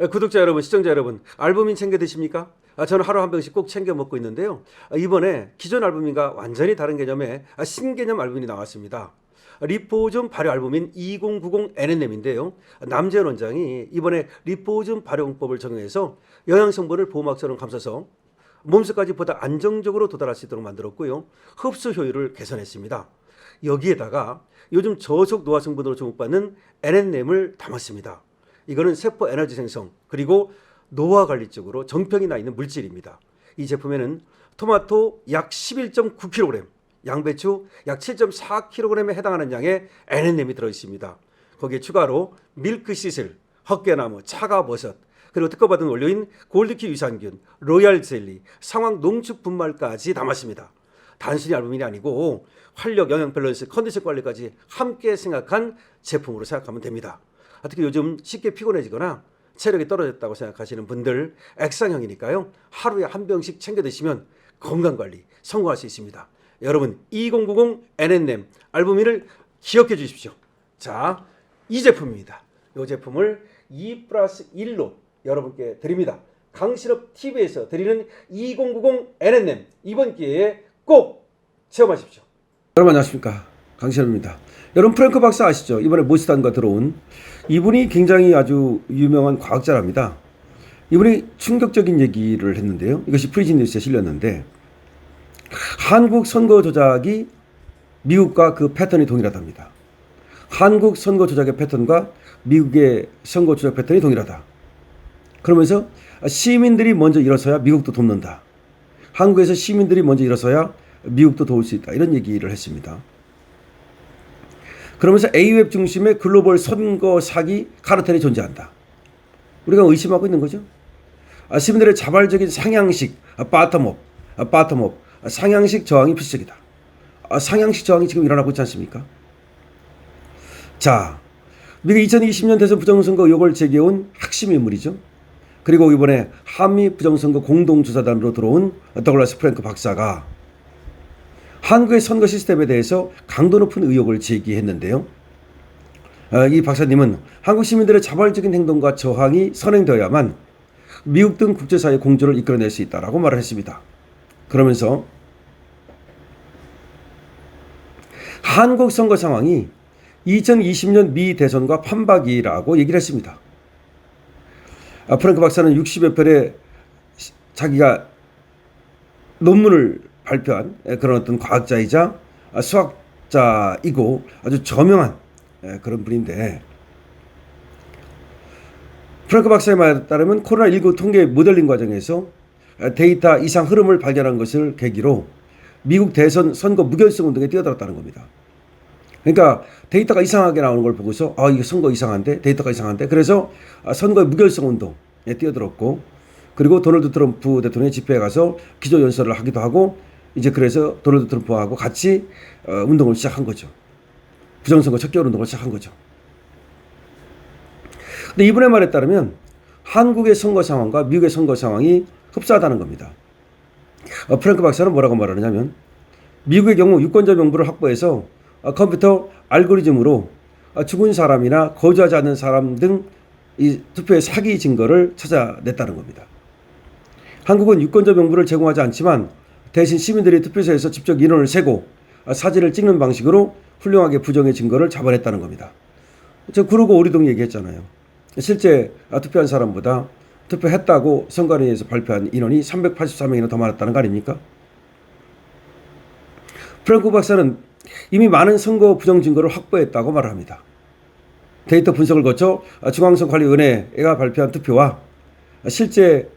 구독자 여러분, 시청자 여러분, 알부민 챙겨 드십니까? 저는 하루 한 병씩 꼭 챙겨 먹고 있는데요. 이번에 기존 알부민과 완전히 다른 개념의 신개념 알부민이 나왔습니다. 리포즘 발효 알부민 2090 NNM인데요. 남재현 원장이 이번에 리포즘 발효법을 적용해서 영양 성분을 보호막처럼 감싸서 몸속까지 보다 안정적으로 도달할 수 있도록 만들었고요. 흡수 효율을 개선했습니다. 여기에다가 요즘 저속 노화 성분으로 주목받는 NNM을 담았습니다. 이거는 세포 에너지 생성 그리고 노화 관리 쪽으로 정평이 나 있는 물질입니다. 이 제품에는 토마토 약 11.9kg, 양배추 약 7.4kg에 해당하는 양의 NNM이 들어있습니다. 거기에 추가로 밀크 시슬, 헛개나무, 차가버섯, 그리고 특허받은 원료인 골드키 유산균, 로얄 젤리, 상황 농축 분말까지 담았습니다. 단순히 알부민이 아니고 활력, 영양 밸런스, 컨디션 관리까지 함께 생각한 제품으로 생각하면 됩니다. 특히 요즘 쉽게 피곤해지거나 체력이 떨어졌다고 생각하시는 분들 액상형이니까요. 하루에 한 병씩 챙겨 드시면 건강관리 성공할 수 있습니다. 여러분 2090 NNM 알부민을 기억해 주십시오. 자, 이 제품입니다. 이 제품을 2+1로 여러분께 드립니다. 강신업 TV에서 드리는 2090 NNM 이번 기회에 꼭 체험하십시오. 여러분 안녕하십니까, 강신업입니다. 여러분 프랭크 박사 아시죠? 이번에 모시단과 들어온 이분이 굉장히 아주 유명한 과학자랍니다. 이분이 충격적인 얘기를 했는데요. 이것이 프리즌 뉴스에 실렸는데 한국 선거 조작이 미국과 그 패턴이 동일하답니다. 한국 선거 조작의 패턴과 미국의 선거 조작 패턴이 동일하다. 그러면서 시민들이 먼저 일어서야 미국도 돕는다. 한국에서 시민들이 먼저 일어서야 미국도 도울 수 있다. 이런 얘기를 했습니다. 그러면서 A웹 중심의 글로벌 선거 사기 카르텔이 존재한다. 우리가 의심하고 있는 거죠. 시민들의 자발적인 상향식, 바텀업, 상향식 저항이 필수적이다. 상향식 저항이 지금 일어나고 있지 않습니까? 자, 미국 2020년 대선 부정선거 의혹을 제기해온 핵심 인물이죠. 그리고 이번에 한미 부정선거 공동조사단으로 들어온 더글라스 프랭크 박사가 한국의 선거 시스템에 대해서 강도 높은 의혹을 제기했는데요. 이 박사님은 한국 시민들의 자발적인 행동과 저항이 선행되어야만 미국 등 국제사회 공조를 이끌어낼 수 있다라고 말을 했습니다. 그러면서 한국 선거 상황이 2020년 미 대선과 판박이라고 얘기를 했습니다. 프랭크 박사는 60여 편의 자기가 논문을 발표한 그런 어떤 과학자이자 수학자이고 아주 저명한 그런 분인데, 프랭크 박사의 말에 따르면 코로나19 통계 모델링 과정에서 데이터 이상 흐름을 발견한 것을 계기로 미국 대선 선거 무결성 운동에 뛰어들었다는 겁니다. 그러니까 데이터가 이상하게 나오는 걸 보고서 이거 선거 이상한데, 데이터가 이상한데, 그래서 선거의 무결성 운동에 뛰어들었고, 그리고 도널드 트럼프 대통령의 집회에 가서 기조연설을 하기도 하고, 이제 그래서 도널드 트럼프하고 같이 운동을 시작한 거죠. 부정선거 척결 운동을 시작한 거죠. 근데 이분의 말에 따르면 한국의 선거 상황과 미국의 선거 상황이 흡사하다는 겁니다. 프랭크 박사는 뭐라고 말하느냐면, 미국의 경우 유권자 명부를 확보해서 컴퓨터 알고리즘으로 죽은 사람이나 거주하지 않는 사람 등 이 투표의 사기 증거를 찾아냈다는 겁니다. 한국은 유권자 명부를 제공하지 않지만 대신 시민들이 투표소에서 직접 인원을 세고 사진을 찍는 방식으로 훌륭하게 부정의 증거를 잡아냈다는 겁니다. 저 그러고 오리동 얘기했잖아요. 실제 투표한 사람보다 투표했다고 선관위에서 발표한 인원이 384명이나 더 많았다는 거 아닙니까? 프랭크 박사는 이미 많은 선거 부정 증거를 확보했다고 말을 합니다. 데이터 분석을 거쳐 중앙선거관리위원회가 발표한 투표와 실제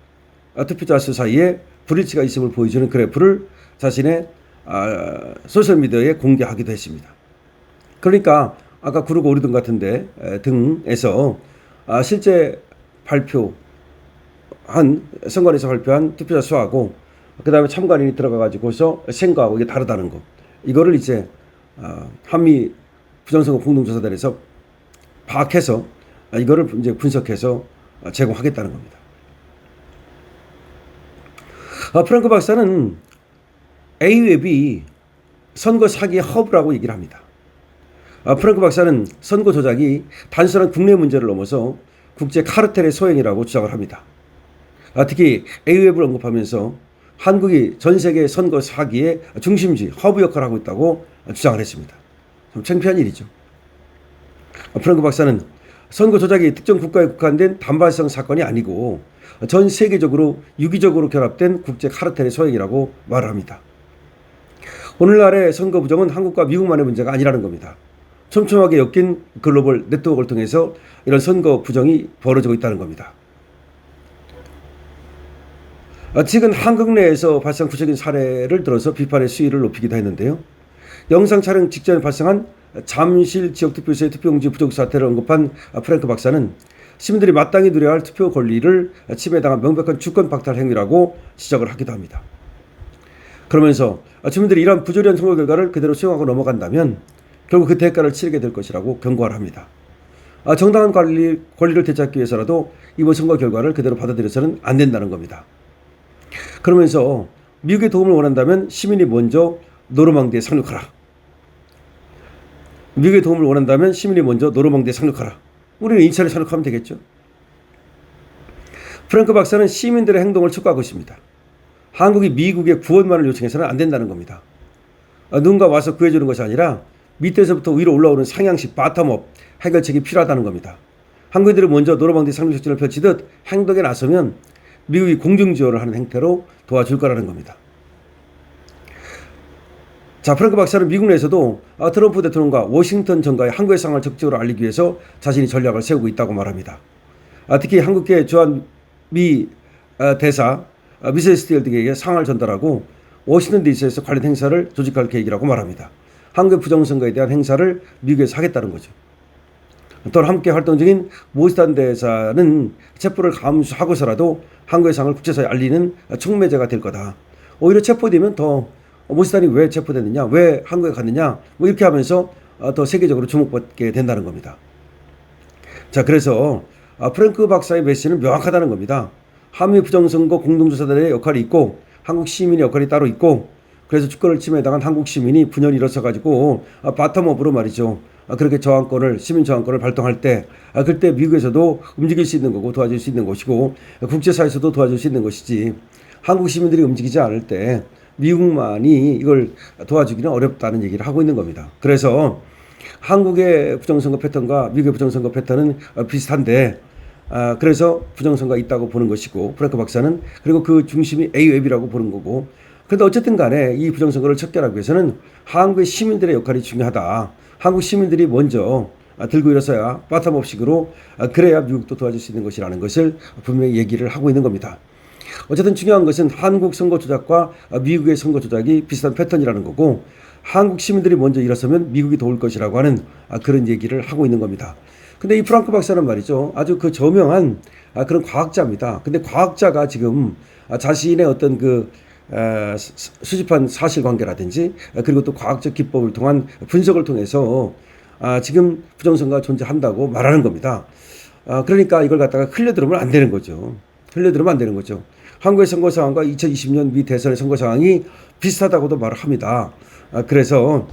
투표자 수 사이에 불일치가 있음을 보여주는 그래프를 자신의 소셜미디어에 공개하기도 했습니다. 그러니까 아까 구르고 오리등 같은데 등에서 실제 발표한 선관위에서 발표한 투표자 수하고 그 다음에 참관인이 들어가가지고서 생각하고 이게 다르다는 거, 이거를 이제 한미 부정선거 공동조사단에서 파악해서 이거를 이제 분석해서 제공하겠다는 겁니다. 프랭크 박사는 A웹이 선거 사기의 허브라고 얘기를 합니다. 프랭크 박사는 선거 조작이 단순한 국내 문제를 넘어서 국제 카르텔의 소행이라고 주장을 합니다. 특히 A웹을 언급하면서 한국이 전 세계 선거 사기의 중심지, 허브 역할을 하고 있다고 주장을 했습니다. 좀 창피한 일이죠. 프랭크 박사는 선거 조작이 특정 국가에 국한된 단발성 사건이 아니고 전 세계적으로 유기적으로 결합된 국제 카르텔의 소행이라고 말을 합니다. 오늘날의 선거 부정은 한국과 미국만의 문제가 아니라는 겁니다. 촘촘하게 엮인 글로벌 네트워크를 통해서 이런 선거 부정이 벌어지고 있다는 겁니다. 최근 한국 내에서 발생 구체적인 사례를 들어서 비판의 수위를 높이기도 했는데요. 영상 촬영 직전에 발생한 잠실 지역투표소의 투표용지 부족 사태를 언급한 프랭크 박사는 시민들이 마땅히 누려야 할 투표 권리를 침해당한 명백한 주권 박탈 행위라고 지적을 하기도 합니다. 그러면서 주민들이 이러한 부조리한 선거 결과를 그대로 수용하고 넘어간다면 결국 그 대가를 치르게 될 것이라고 경고를 합니다. 정당한 권리를 되찾기 위해서라도 이번 선거 결과를 그대로 받아들여서는 안 된다는 겁니다. 그러면서 미국의 도움을 원한다면 시민이 먼저 노르망디에 상륙하라. 미국의 도움을 원한다면 시민이 먼저 노르망디에 상륙하라. 우리는 인천에 상륙하면 되겠죠. 프랭크 박사는 시민들의 행동을 촉구하고 있습니다. 한국이 미국의 구원만을 요청해서는 안 된다는 겁니다. 누군가 와서 구해주는 것이 아니라 밑에서부터 위로 올라오는 상향식 바텀업 해결책이 필요하다는 겁니다. 한국인들이 먼저 노르망디 상륙작전을 펼치듯 행동에 나서면 미국이 공중지원을 하는 행태로 도와줄 거라는 겁니다. 자, 프랭크 박사는 미국 내에서도 트럼프 대통령과 워싱턴 정가의 한국의 상황을 적극적으로 알리기 위해서 자신이 전략을 세우고 있다고 말합니다. 특히 한국계 주한 미 대사 미셀 스틸 등에게 상을 전달하고 워싱턴 DC에서 관련 행사를 조직할 계획이라고 말합니다. 한국의 부정선거에 대한 행사를 미국에서 하겠다는 거죠. 또한 함께 활동 중인 모스탄 대사는 체포를 감수하고서라도 한국의 상을 국제사회에 알리는 촉매제가 될 거다. 오히려 체포되면 더 모스탄이 왜 체포됐느냐, 왜 한국에 갔느냐, 뭐 이렇게 하면서 더 세계적으로 주목받게 된다는 겁니다. 자, 그래서 프랭크 박사의 메시지는 명확하다는 겁니다. 한미 부정선거 공동조사단의 역할이 있고 한국 시민의 역할이 따로 있고 그래서 주권을 침해당한 한국 시민이 분열이 일어서가지고 바텀업으로 말이죠. 그렇게 저항권을 시민 저항권을 발동할 때 그때 미국에서도 움직일 수 있는 거고 도와줄 수 있는 것이고 국제사회에서도 도와줄 수 있는 것이지 한국 시민들이 움직이지 않을 때 미국만이 이걸 도와주기는 어렵다는 얘기를 하고 있는 겁니다. 그래서 한국의 부정선거 패턴과 미국의 부정선거 패턴은 비슷한데 그래서 부정선거가 있다고 보는 것이고 프랭크 박사는 그리고 그 중심이 A웹이라고 보는 거고 그런데 어쨌든 간에 이 부정선거를 척결하기 위해서는 한국의 시민들의 역할이 중요하다. 한국 시민들이 먼저 들고 일어서야 바텀업식으로 그래야 미국도 도와줄 수 있는 것이라는 것을 분명히 얘기를 하고 있는 겁니다. 어쨌든 중요한 것은 한국 선거 조작과 미국의 선거 조작이 비슷한 패턴이라는 거고 한국 시민들이 먼저 일어서면 미국이 도울 것이라고 하는 그런 얘기를 하고 있는 겁니다. 근데 이 프랑크 박사는 말이죠. 아주 그 저명한 그런 과학자입니다. 근데 과학자가 지금 자신의 어떤 수집한 사실관계라든지 그리고 또 과학적 기법을 통한 분석을 통해서 지금 부정선거가 존재한다고 말하는 겁니다. 그러니까 이걸 갖다가 흘려들으면 안 되는 거죠. 흘려들으면 안 되는 거죠. 한국의 선거 상황과 2020년 미 대선의 선거 상황이 비슷하다고도 말을 합니다. 그래서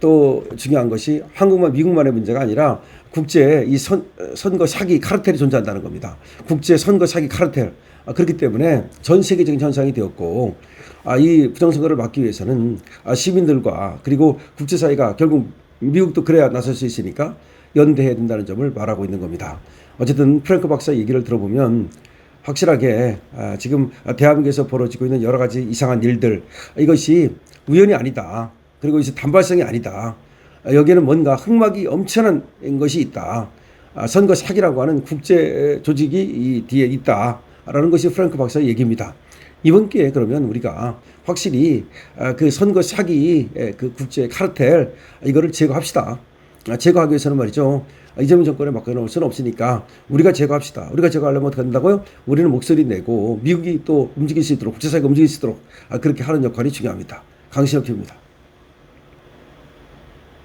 또 중요한 것이 한국만 미국만의 문제가 아니라 국제 이 선거 사기 카르텔이 존재한다는 겁니다. 국제 선거 사기 카르텔. 그렇기 때문에 전 세계적인 현상이 되었고 이 부정선거를 막기 위해서는 시민들과 그리고 국제사회가 결국 미국도 그래야 나설 수 있으니까 연대해야 된다는 점을 말하고 있는 겁니다. 어쨌든 프랭크 박사 얘기를 들어보면 확실하게 지금 대한민국에서 벌어지고 있는 여러 가지 이상한 일들 이것이 우연이 아니다. 그리고 이제 단발성이 아니다. 여기에는 뭔가 흑막이 엄청난 것이 있다. 선거 사기라고 하는 국제 조직이 이 뒤에 있다라는 것이 프랭크 박사의 얘기입니다. 이번 기회에 그러면 우리가 확실히 그 선거 사기 그 국제 카르텔 이거를 제거합시다. 제거하기 위해서는 말이죠. 이재명 정권에 맡겨놓을 수는 없으니까 우리가 제거합시다. 우리가 제거하려면 어떻게 한다고요? 우리는 목소리 내고 미국이 또 움직일 수 있도록 국제사회가 움직일 수 있도록 그렇게 하는 역할이 중요합니다. 강신혁 TV입니다.